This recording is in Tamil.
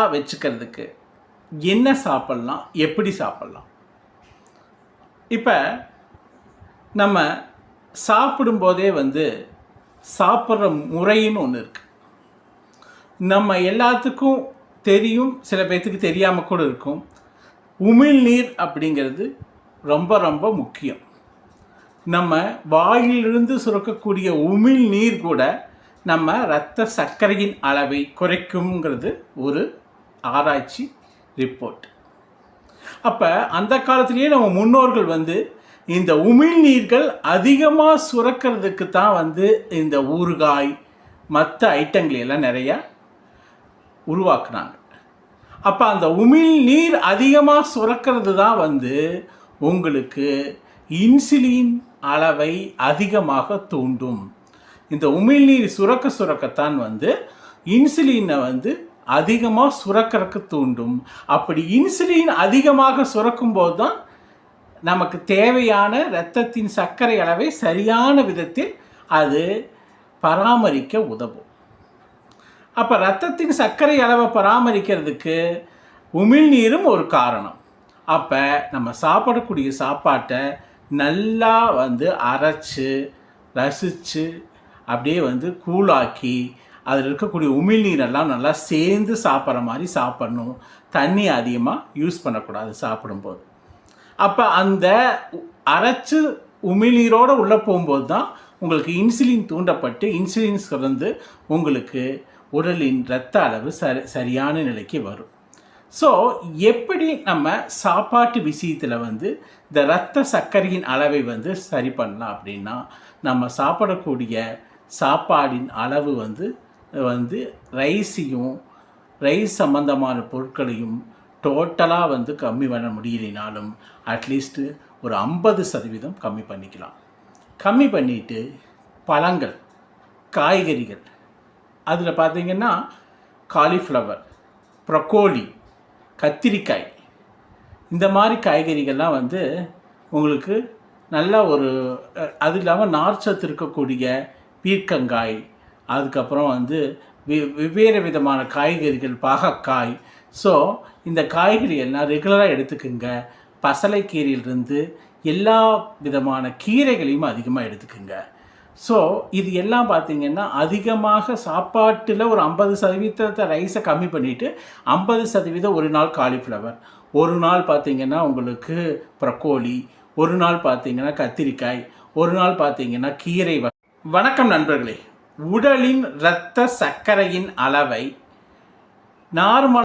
வச்சுக்கிறதுக்கு என்ன சாப்பிட்லாம், எப்படி சாப்பிட்லாம்? இப்போ நம்ம சாப்பிடும்போதே சாப்பிட்ற முறைன்னு ஒன்று இருக்குது. நம்ம எல்லாத்துக்கும் தெரியும், சில பேர்த்துக்கு தெரியாமல் கூட இருக்கும். உமிழ்நீர் அப்படிங்கிறது ரொம்ப ரொம்ப முக்கியம். நம்ம வாயிலிருந்து சுரக்கக்கூடிய உமிழ்நீர் கூட நம்ம இரத்த சர்க்கரையின் அளவை குறைக்குங்கிறது ஒரு ஆராய்ச்சி ரிப்போர்ட். அப்போ அந்த காலத்திலேயே நம்ம முன்னோர்கள் இந்த உமிழ்நீர்கள் அதிகமாக சுரக்கிறதுக்கு தான் இந்த ஊறுகாய் மற்ற ஐட்டங்களெல்லாம் நிறையா உருவாக்குனாங்க. அப்போ அந்த உமிழ்நீர் அதிகமாக சுரக்கிறது தான் உங்களுக்கு இன்சுலின் அளவை அதிகமாக தூண்டும். இந்த உமிழ்நீர் சுரக்கத்தான் இன்சுலினை அதிகமாக சுரக்கிறதுக்கு தூண்டும். அப்படி இன்சுலின் அதிகமாக சுரக்கும் போது தான் நமக்கு தேவையான இரத்தத்தின் சர்க்கரை அளவை சரியான விதத்தில் அது பராமரிக்க உதவும். அப்போ இரத்தத்தின் சர்க்கரை அளவை பராமரிக்கிறதுக்கு உமிழ்நீரும் ஒரு காரணம். அப்போ நம்ம சாப்பிடக்கூடிய சாப்பாட்டை நல்லா அரைச்சு ரசித்து அப்படியே கூழாக்கி அதில் இருக்கக்கூடிய உமிழ்நீரெல்லாம் நல்லா சேர்ந்து சாப்பிட்ற மாதிரி சாப்பிட்ணும். தண்ணி அதிகமாக யூஸ் பண்ணக்கூடாது சாப்பிடும்போது. அப்போ அந்த அரைச்சு உமிழ்நீரோடு உள்ளே போகும்போது தான் உங்களுக்கு இன்சுலின் தூண்டப்பட்டு இன்சுலின் சுரந்து உங்களுக்கு உடலின் இரத்த அளவு சரியான நிலைக்கு வரும். ஸோ எப்படி நம்ம சாப்பாட்டு விஷயத்தில் இந்த இரத்த சர்க்கரையின் அளவை சரி பண்ணலாம் அப்படின்னா, நம்ம சாப்பிடக்கூடிய சாப்பாடின் அளவு ரைஸ் சம்பந்தமான பொருட்களையும் டோட்டலாக கம்மி பண்ண முடியலைனாலும் அட்லீஸ்ட்டு ஒரு 50% கம்மி பண்ணிக்கலாம். கம்மி பண்ணிவிட்டு பழங்கள், காய்கறிகள், அதில் பார்த்திங்கன்னா காலிஃப்ளவர், ப்ரொக்கோலி, கத்திரிக்காய், இந்த மாதிரி காய்கறிகள்லாம் உங்களுக்கு நல்ல ஒரு அது இல்லாமல் நார்ச்சத்து இருக்கக்கூடிய பீர்க்கங்காய், அதுக்கப்புறம் வெவ்வேறு விதமான காய்கறிகள், பாகக்காய். ஸோ இந்த காய்கறி எல்லாம் ரெகுலராக எடுத்துக்குங்க. பசலைக்கீரையிலிருந்து எல்லா விதமான கீரைகளையும் அதிகமாக எடுத்துக்குங்க. ஸோ இது எல்லாம் பார்த்திங்கன்னா அதிகமாக சாப்பாட்டில் ஒரு 50% ரைஸை கம்மி பண்ணிவிட்டு 50% ஒரு நாள் காலிஃப்ளவர், ஒரு நாள் பார்த்திங்கன்னா உங்களுக்கு ப்ரொக்கோலி, ஒரு நாள் பார்த்திங்கன்னா கத்திரிக்காய், ஒரு நாள் பார்த்திங்கன்னா கீரை. வணக்கம் நண்பர்களே. உடலின் இரத்த சர்க்கரையின் அளவை நார்மல்